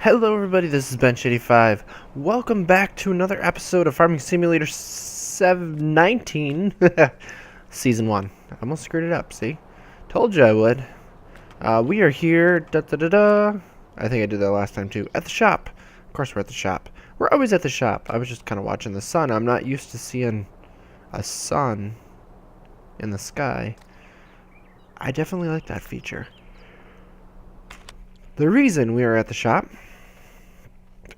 Hello everybody, this is Benchy85. Welcome back to another episode of Farming Simulator 719, Season 1. I almost screwed it up, see? Told you I would. We are here, I think I did that last time too, at the shop. Of course we're at the shop. We're always at the shop. I was just kind of watching the sun. I'm not used to seeing a sun in the sky. I definitely like that feature. The reason we are at the shop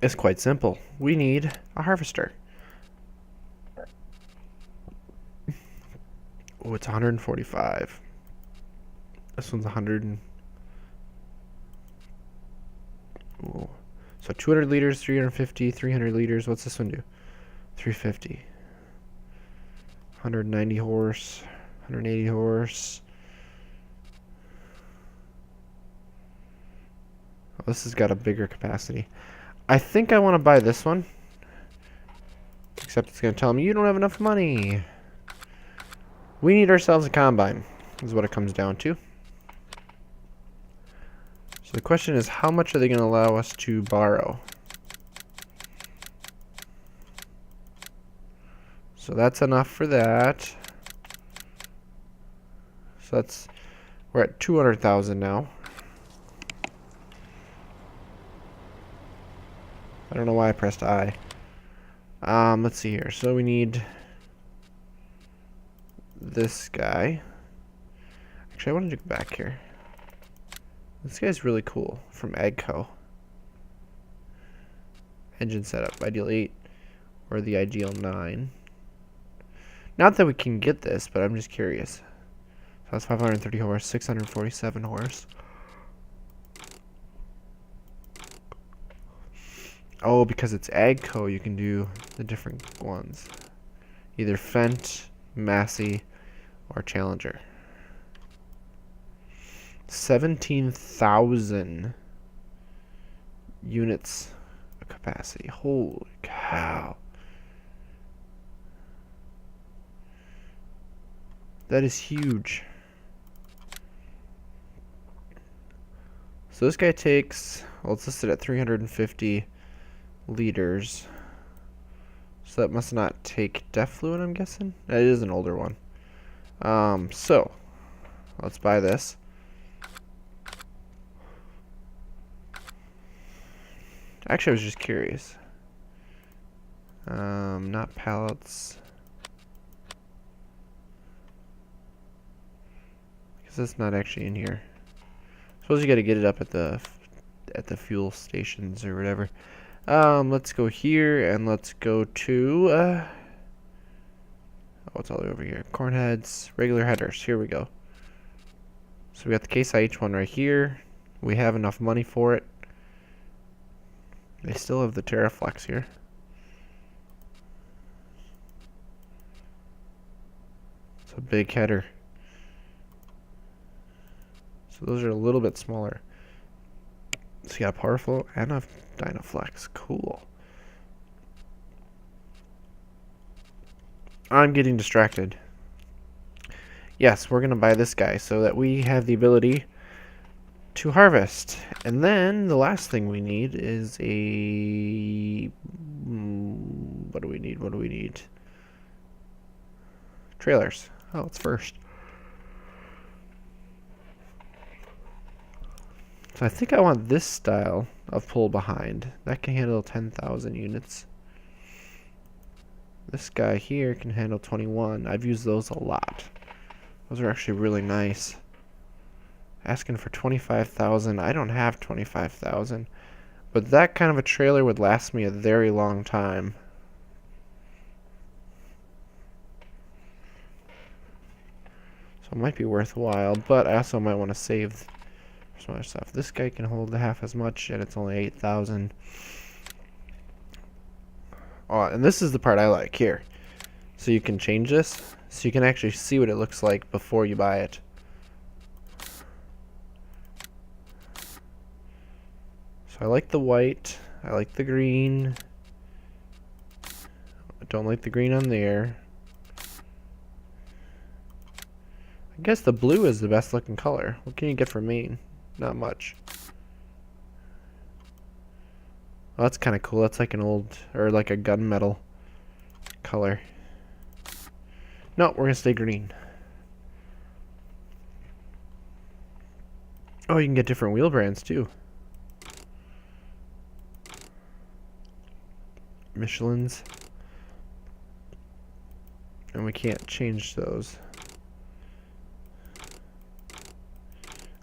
is quite simple. We need a harvester. Oh, it's 145. This one's 100. Ooh. So 200 liters, 350, 300 liters. What's this one do? 350. 190 horse, 180 horse. Oh, this has got a bigger capacity. I think I want to buy this one. Except it's going to tell me you don't have enough money. We need ourselves a combine, is what it comes down to. So the question is, how much are they going to allow us to borrow? So that's enough for that. So we're at 200,000 now. I don't know why I pressed I. Let's see here. So we need this guy. Actually, I wanted to go back here. This guy's really cool, from AGCO. Engine setup, ideal 8 or the ideal 9. Not that we can get this, but I'm just curious. So that's 530 horse, 647 horse. Oh, because it's AGCO, you can do the different ones. Either Fendt, Massey, or Challenger. 17,000 units of capacity. Holy cow. That is huge. So this guy takes, well, it's listed at 350 liters. So that must not take DEF fluid, I'm guessing. It is an older one. So let's buy this. Actually, I was just curious. Not pallets. Because that's not actually in here. Suppose you got to get it up at the fuel stations or whatever. Let's go here and let's go to oh, it's all the way over here. Corn heads, regular headers. Here we go. So we got the Case IH one right here. We have enough money for it. They still have the Terraflex here. It's a big header. So those are a little bit smaller. So you got a Power Flow and a Dynaflex. Cool. I'm getting distracted. Yes, we're going to buy this guy so that we have the ability to harvest. And then the last thing we need is a... What do we need? What do we need? Trailers. Oh, it's first. So I think I want this style of pull behind. That can handle 10,000 units. This guy here can handle 21. I've used those a lot. Those are actually really nice. Asking for 25,000. I don't have 25,000. But that kind of a trailer would last me a very long time. So it might be worthwhile, but I also might want to save some other stuff. This guy can hold half as much, and it's only 8,000. Oh, and this is the part I like here. So you can change this, so you can actually see what it looks like before you buy it. So I like the white. I like the green. I don't like the green on there. I guess the blue is the best looking color. What can you get from Maine? Not much. Oh, that's kind of cool. That's like an old, or like a gunmetal color. No, we're gonna stay green. Oh, you can get different wheel brands too. Michelin's. And we can't change those.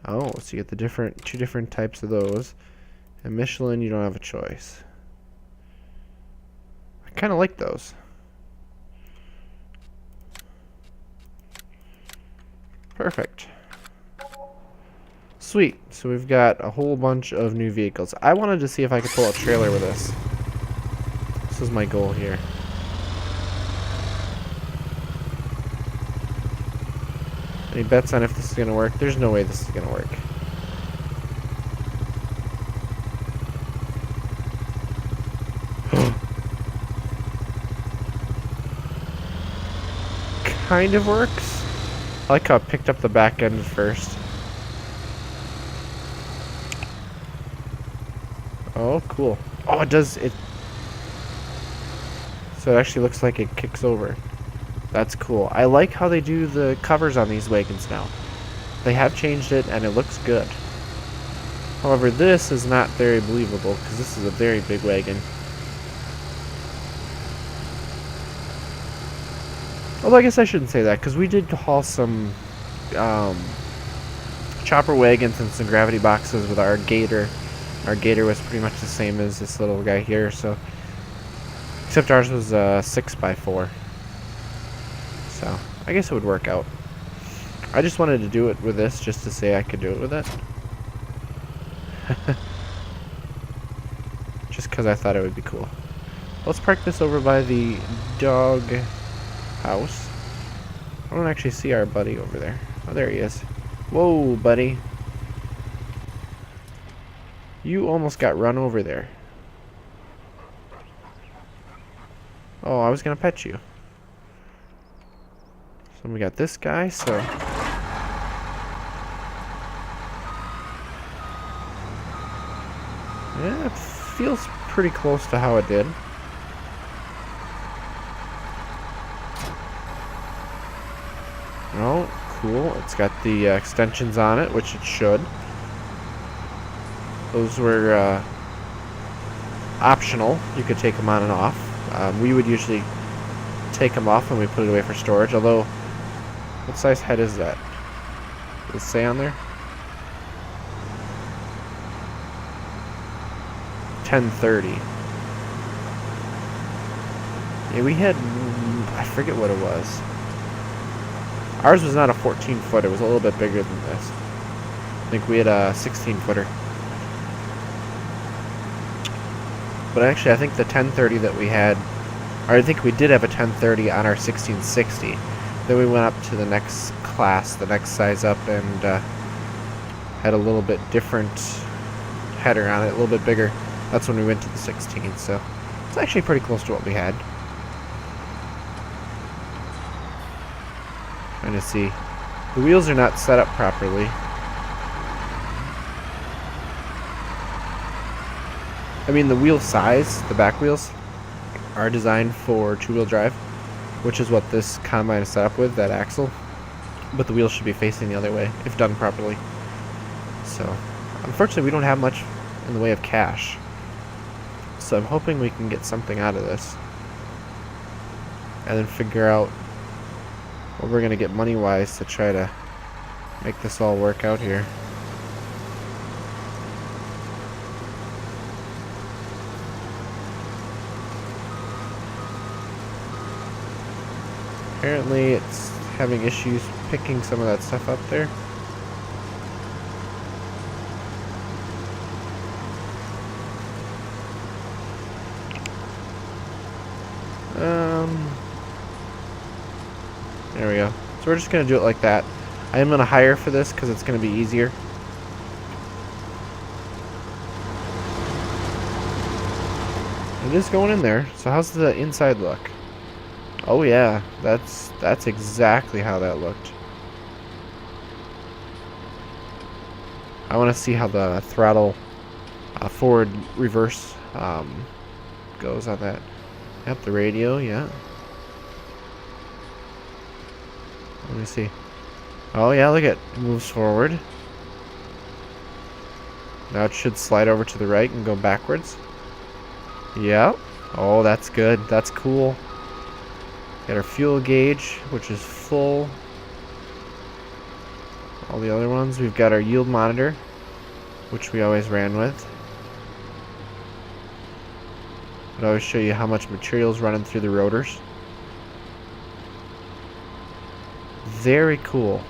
Oh, so you get the two different types of those. And Michelin, you don't have a choice. I kind of like those. Perfect. Sweet. So we've got a whole bunch of new vehicles. I wanted to see if I could pull a trailer with this. This is my goal here. Any bets on if this is going to work? There's no way this is going to work. Kind of works. I like how it picked up the back end first. Oh, cool. Oh, it does it. So it actually looks like it kicks over. That's cool. I like how they do the covers on these wagons now. They have changed it and it looks good. However, this is not very believable because this is a very big wagon. Although I guess I shouldn't say that because we did haul some chopper wagons and some gravity boxes with our Gator. Our Gator was pretty much the same as this little guy here, so except ours was 6x4. So I guess it would work out. I just wanted to do it with this just to say I could do it with it. Just because I thought it would be cool. Let's park this over by the dog house. I don't actually see our buddy over there. Oh, there he is. Whoa, buddy. You almost got run over there. Oh, I was gonna pet you. So we got this guy, so... yeah, it feels pretty close to how it did. Oh, cool. It's got the extensions on it, which it should. Those were optional. You could take them on and off. We would usually take them off when we put it away for storage, although... what size head is that? Does it say on there? 1030. Yeah, we had... I forget what it was. Ours was not a 14-foot. It was a little bit bigger than this. I think we had a 16-footer. But actually, I think the 1030 that we had... or I think we did have a 1030 on our 1660. Then we went up to the next class, the next size up, and had a little bit different header on it, a little bit bigger. That's when we went to the 16, so it's actually pretty close to what we had. Trying to see. The wheels are not set up properly. I mean, the wheel size, the back wheels, are designed for two-wheel drive, which is what this combine is set up with, that axle. But the wheels should be facing the other way, if done properly. So, unfortunately, we don't have much in the way of cash. So I'm hoping we can get something out of this. And then figure out what we're going to get money-wise to try to make this all work out here. Apparently it's having issues picking some of that stuff up there. There we go. So we're just going to do it like that. I am going to hire for this because it's going to be easier. It is going in there. So how's the inside look? Oh yeah, that's exactly how that looked. I want to see how the throttle forward reverse goes on that. Yep, the radio, yeah. Let me see. Oh yeah, look at it. It moves forward. Now it should slide over to the right and go backwards. Yep. Oh, that's good. That's cool. Got our fuel gauge, which is full. All the other ones. We've got our yield monitor, which we always ran with. It always show you how much material's running through the rotors. Very cool.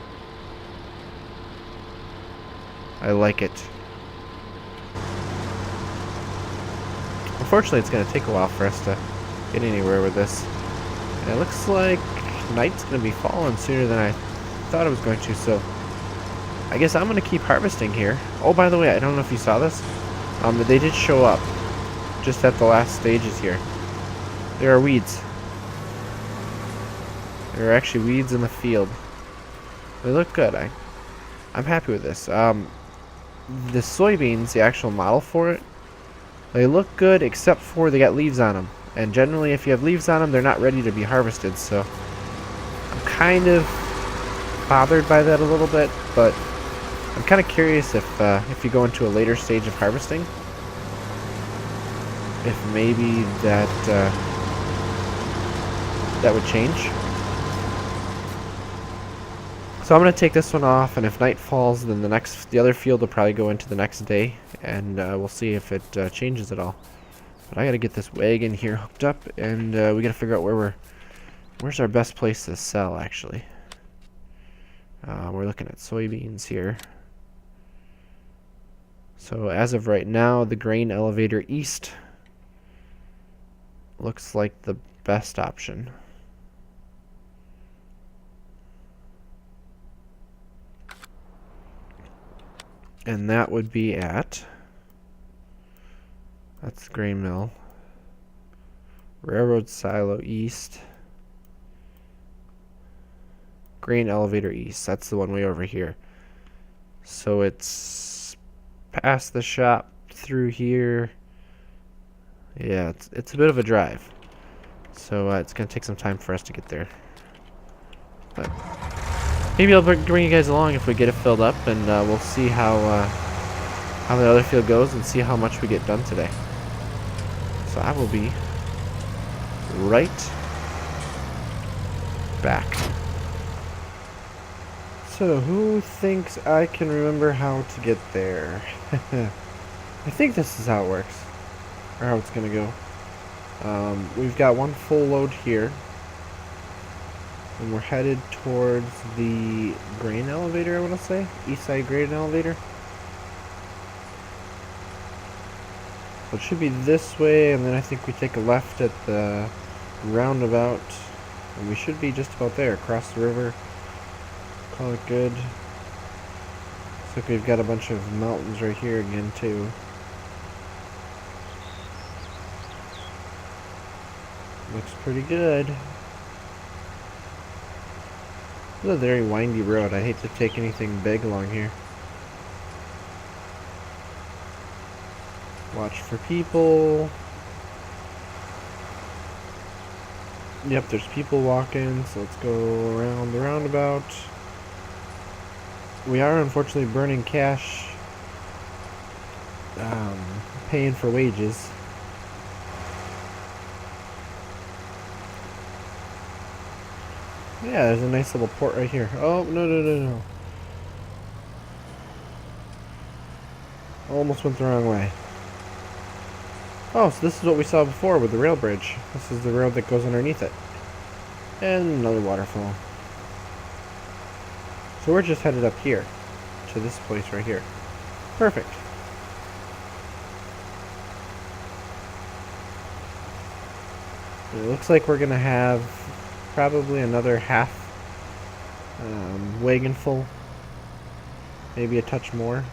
I like it. Unfortunately, it's going to take a while for us to get anywhere with this. And it looks like night's going to be falling sooner than I thought it was going to, so I guess I'm going to keep harvesting here. Oh, by the way, I don't know if you saw this. They did show up just at the last stages here. There are weeds. There are actually weeds in the field. They look good. I'm happy with this. The soybeans, the actual model for it, they look good except for they got leaves on them. And generally, if you have leaves on them, they're not ready to be harvested. So I'm kind of bothered by that a little bit, but I'm kind of curious if you go into a later stage of harvesting, if maybe that would change. So I'm going to take this one off, and if night falls, then the other field will probably go into the next day, and we'll see if it changes at all. But I got to get this wagon here hooked up, and we got to figure out where's our best place to sell, actually. We're looking at soybeans here. So as of right now, the grain elevator east looks like the best option. And that would be at, that's the grain mill, railroad silo east, grain elevator east. That's the one way over here. So it's past the shop, through here. Yeah, it's a bit of a drive. So it's going to take some time for us to get there. But maybe I'll bring you guys along if we get it filled up, and we'll see how the other field goes and see how much we get done today. So I will be right back. So who thinks I can remember how to get there? I think this is how it works, or how it's gonna go. We've got one full load here. And we're headed towards the grain elevator, I want to say. East side grain elevator. So it should be this way, and then I think we take a left at the roundabout. And we should be just about there, across the river. Call it good. Looks like we've got a bunch of mountains right here again, too. Looks pretty good. This is a very windy road. I hate to take anything big along here. Watch for people. Yep, there's people walking, so let's go around the roundabout. We are unfortunately burning cash, paying for wages. Yeah, there's a nice little port right here. Oh, no. Almost went the wrong way. Oh, so this is what we saw before with the rail bridge. This is the road that goes underneath it. And another waterfall. So we're just headed up here, to this place right here. Perfect. It looks like we're going to have probably another half wagon full, maybe a touch more.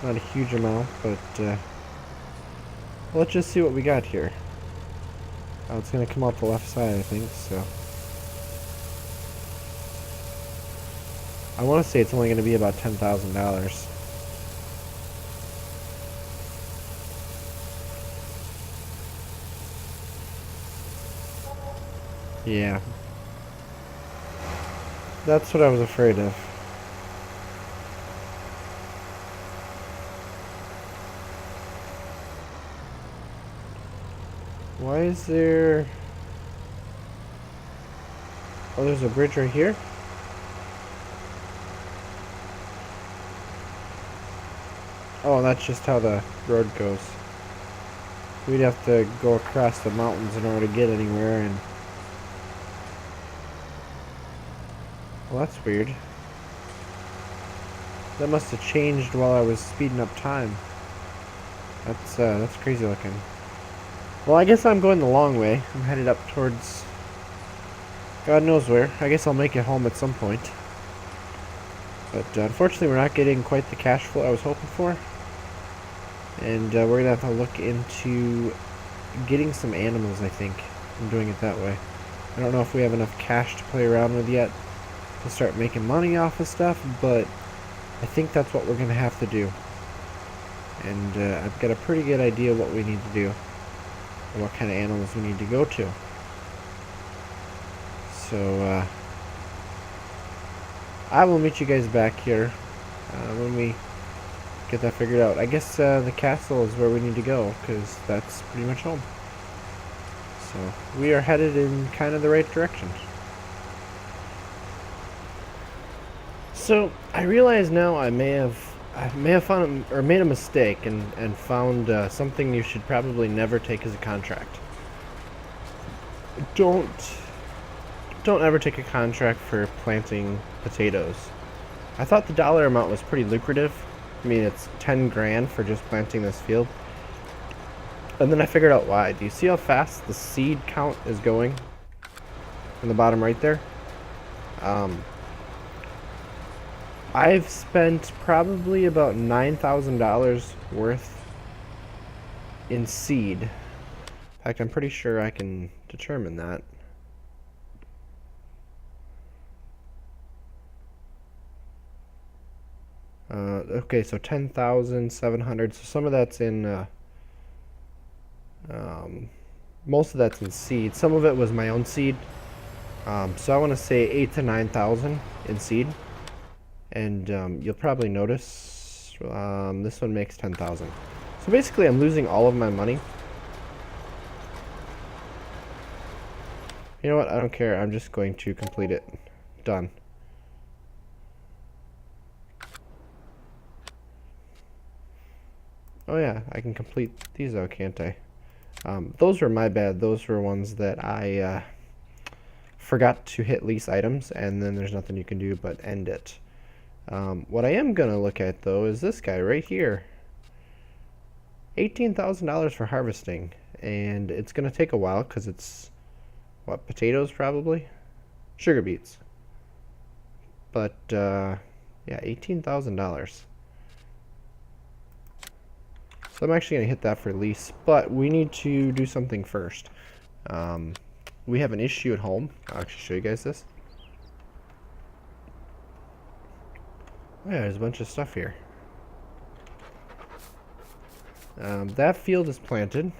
Not a huge amount, but let's just see what we got here. Oh, it's going to come out the left side, I think, so I want to say it's only going to be about $10,000. Yeah. That's what I was afraid of. Why is there... Oh, there's a bridge right here? Oh, that's just how the road goes. We'd have to go across the mountains in order to get anywhere, and... Well, that's weird. That must have changed while I was speeding up time. That's crazy looking. Well, I guess I'm going the long way. I'm headed up towards... God knows where. I guess I'll make it home at some point. But unfortunately, we're not getting quite the cash flow I was hoping for. And we're going to have to look into getting some animals, I think. I'm doing it that way. I don't know if we have enough cash to play around with yet to start making money off of stuff, but I think that's what we're going to have to do. And I've got a pretty good idea what we need to do and what kind of animals we need to go to. So I will meet you guys back here when we get that figured out. I guess the castle is where we need to go, because that's pretty much home. So we are headed in kind of the right direction. So I realize now I may have found or made a mistake and found something you should probably never take as a contract. Don't ever take a contract for planting potatoes. I thought the dollar amount was pretty lucrative. I mean, it's 10 grand for just planting this field. And then I figured out why. Do you see how fast the seed count is going? In the bottom right there? I've spent probably about $9,000 worth in seed. In fact, I'm pretty sure I can determine that. Okay, so 10,700. So some of that's in, most of that's in seed. Some of it was my own seed. So I want to say 8 to 9,000 in seed. And you'll probably notice this one makes 10,000. So basically, I'm losing all of my money. You know what? I don't care. I'm just going to complete it. Done. Oh yeah, I can complete these though, can't I? Those were my bad. Those were ones that I forgot to hit lease items, and then there's nothing you can do but end it. What I am going to look at though is this guy right here. $18,000 for harvesting, and it's going to take a while because it's, what, potatoes probably? Sugar beets. But, yeah, $18,000. So I'm actually going to hit that for lease, but we need to do something first. We have an issue at home. I'll actually show you guys this. Oh yeah, there's a bunch of stuff here. That field is planted.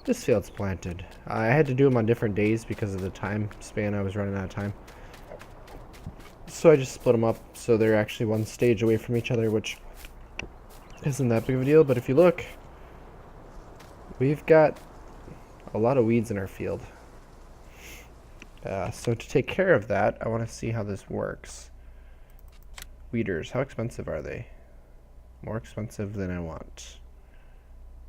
This field's planted. I had to do them on different days because of the time span. I was running out of time. So I just split them up so they're actually one stage away from each other, which isn't that big of a deal. But if you look, we've got a lot of weeds in our field. So to take care of that, I want to see how this works. Weeders, how expensive are they? More expensive than I want.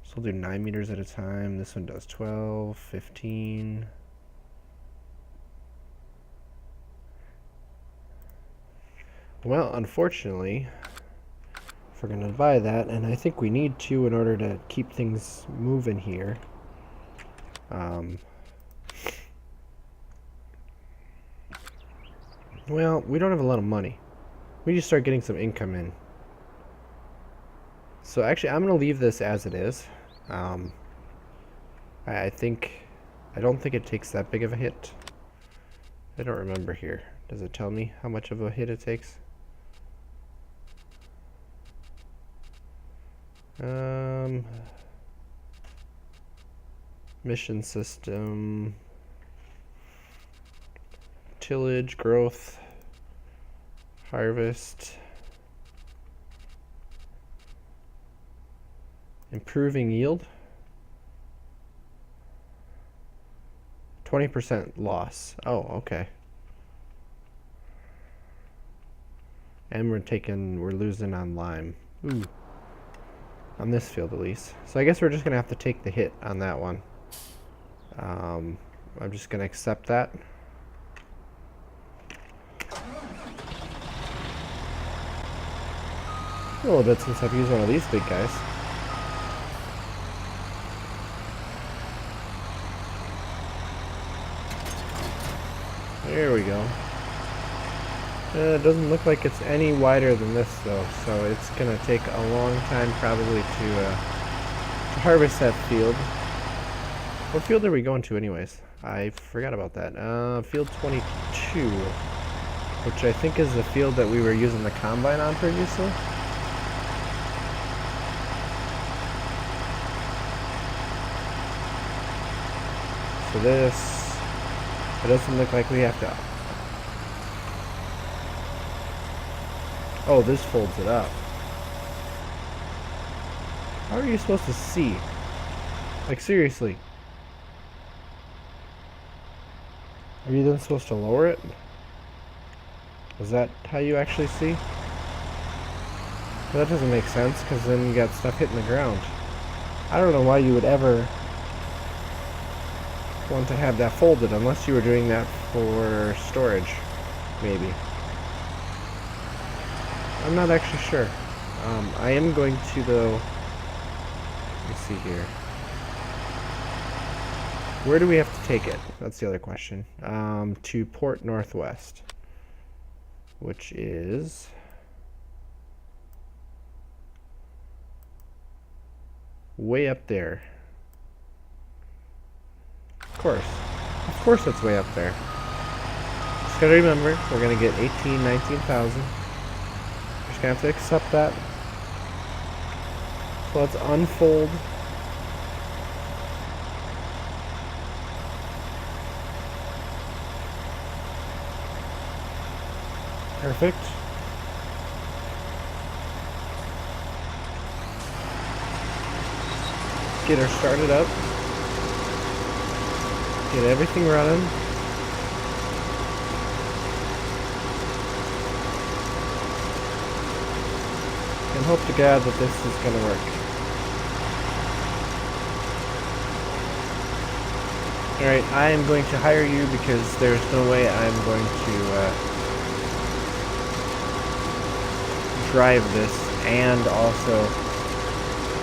So we'll do 9 meters at a time. This one does 12, 15. Well, unfortunately, if we're going to buy that, and I think we need to in order to keep things moving here. Well, we don't have a lot of money. We just start getting some income in. So actually, I'm going to leave this as it is. I don't think it takes that big of a hit. I don't remember here. Does it tell me how much of a hit it takes? Mission system. tillage, growth, harvest, improving yield, 20% loss. Oh, okay. And we're losing on lime. Ooh. On this field at least. So I guess we're just gonna have to take the hit on that one. I'm just gonna accept that. A little bit since I've used one of these big guys. There we go. It doesn't look like it's any wider than this though, so it's gonna take a long time probably to harvest that field. What field are we going to anyways? I forgot about that. Field 22, which I think is the field that we were using the combine on previously. So this, it doesn't look like we have to. Oh, this folds it up. How are you supposed to see? Like, seriously. Are you then supposed to lower it? Is that how you actually see? Well, that doesn't make sense, because then you got stuff hitting the ground. I don't know why you would ever want to have that folded, unless you were doing that for storage, maybe. I'm not actually sure. I am going to, though. Let's see here. Where do we have to take it? That's the other question. To Port Northwest, which is way up there. Of course it's way up there. Just gotta remember, we're gonna get 19,000. Just gonna have to accept that. So let's unfold. Perfect. Get her started up. Get everything running. And hope to God that this is going to work. Alright, I am going to hire you because there's no way I'm going to drive this and also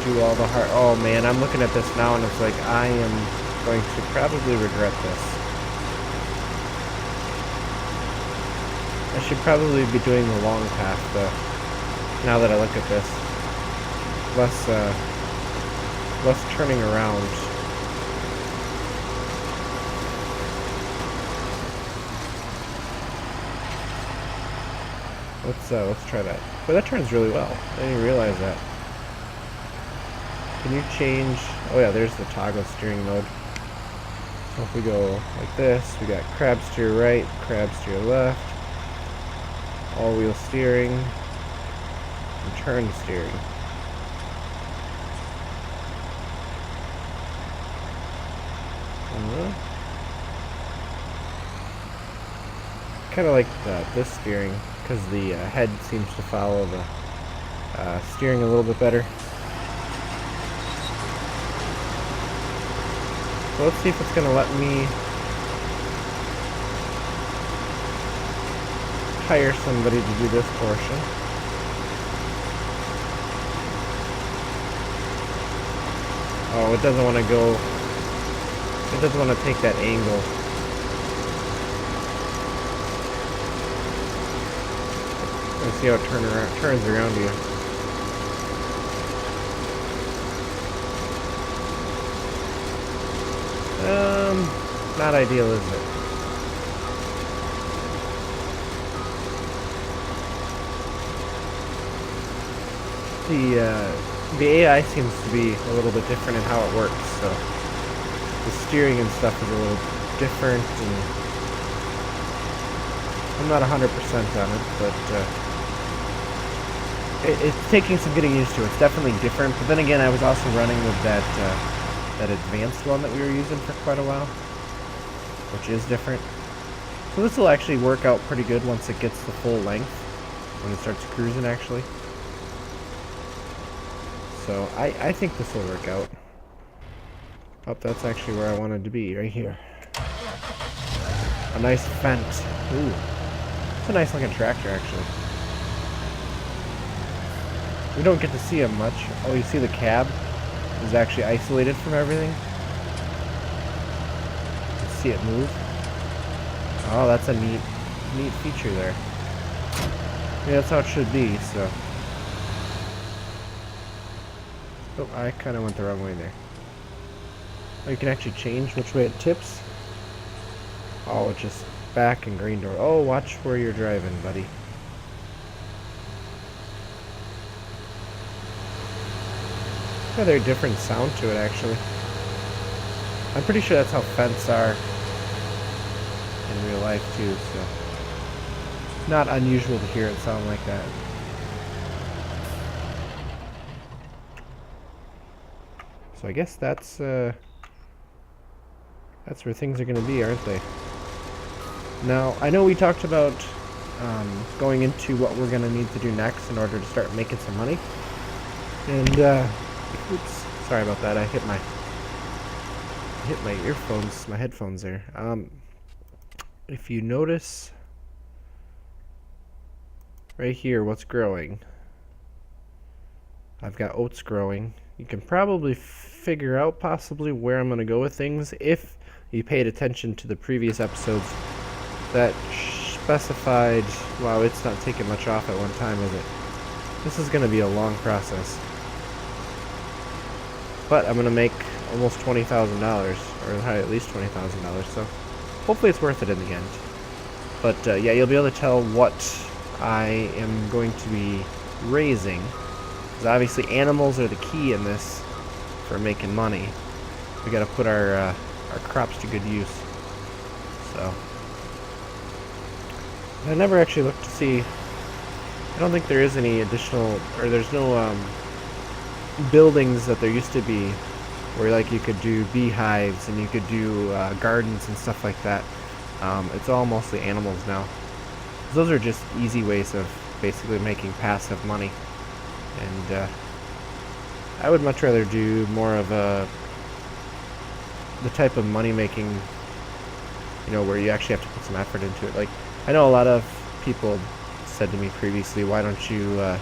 do all the hard... Oh man, I'm looking at this now and it's like I am going to probably regret this. I should probably be doing the long path though, now that I look at this. Less turning around. Let's try that. But that turns really well. I didn't even realize that. Can you change? Oh yeah, there's the toggle steering mode. So if we go like this, we got crab steer right, crab steer left, all wheel steering, and turn steering. Kind of like this steering, because the head seems to follow the steering a little bit better. So let's see if it's going to let me hire somebody to do this portion. Oh, it doesn't want to go, it doesn't want to take that angle. Let's see how it turns around you. Not ideal, is it? The AI seems to be a little bit different in how it works, so the steering and stuff is a little different, and I'm not 100% on it, but it's taking some getting used to. It's definitely different, but then again, I was also running with that advanced one that we were using for quite a while, which is different. So this will actually work out pretty good once it gets the full length, when it starts cruising actually. So I think this will work out. Oh, that's actually where I wanted to be, right here. A nice fence. Ooh. It's a nice looking tractor, actually. We don't get to see him much. Oh, you see the cab is actually isolated from everything. You can see it move. Oh, that's a neat feature there. Yeah, that's how it should be, so. Oh, I kind of went the wrong way there. Oh, you can actually change which way it tips. Oh, it's just back and green door. Oh, watch where you're driving, buddy. Yeah, they're a different sound to it, actually. I'm pretty sure that's how fents are in real life, too, so. Not unusual to hear it sound like that. So I guess that's where things are going to be, aren't they? Now, I know we talked about going into what we're going to need to do next in order to start making some money. And, oops, sorry about that. I hit my earphones, my headphones there. If you notice right here what's growing, I've got oats growing. You can probably figure out possibly where I'm going to go with things if you paid attention to the previous episodes that specified. Wow, it's not taking much off at one time, is it? This is going to be a long process. But I'm going to make almost $20,000, or at least $20,000, so hopefully it's worth it in the end. But yeah, you'll be able to tell what I am going to be raising, because obviously animals are the key in this for making money. We got to put our crops to good use. So I never actually looked to see. I don't think there is any additional, or there's no buildings that there used to be where like you could do beehives and you could do gardens and stuff like that. It's all mostly animals now. Those are just easy ways of basically making passive money, and I would much rather do more of the type of money making, you know, where you actually have to put some effort into it. Like, I know a lot of people said to me previously, why don't you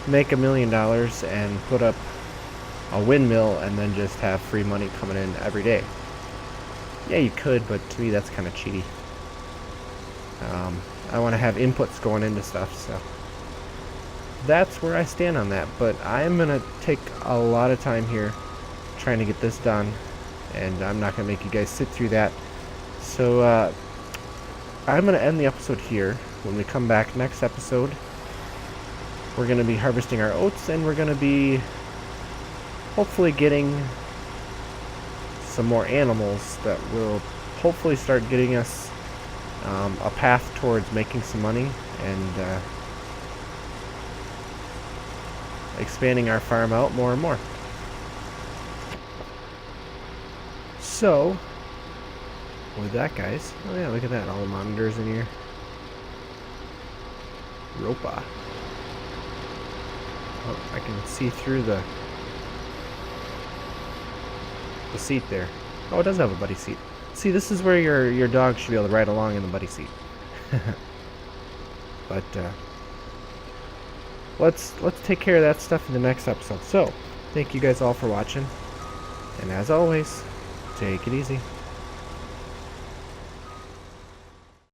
make $1 million and put up a windmill and then just have free money coming in every day? Yeah, you could, but to me that's kind of cheaty. I want to have inputs going into stuff, so that's where I stand on that. But I'm going to take a lot of time here trying to get this done, and I'm not going to make you guys sit through that. So I'm going to end the episode here. When we come back next episode, we're going to be harvesting our oats, and we're going to be hopefully getting some more animals that will hopefully start getting us a path towards making some money and expanding our farm out more and more. So with that, guys, oh yeah, look at that, all the monitors in here. Ropa. Oh, I can see through the seat there. Oh, it does have a buddy seat. See, this is where your dog should be able to ride along in the buddy seat. But let's take care of that stuff in the next episode. So, thank you guys all for watching, and as always, take it easy.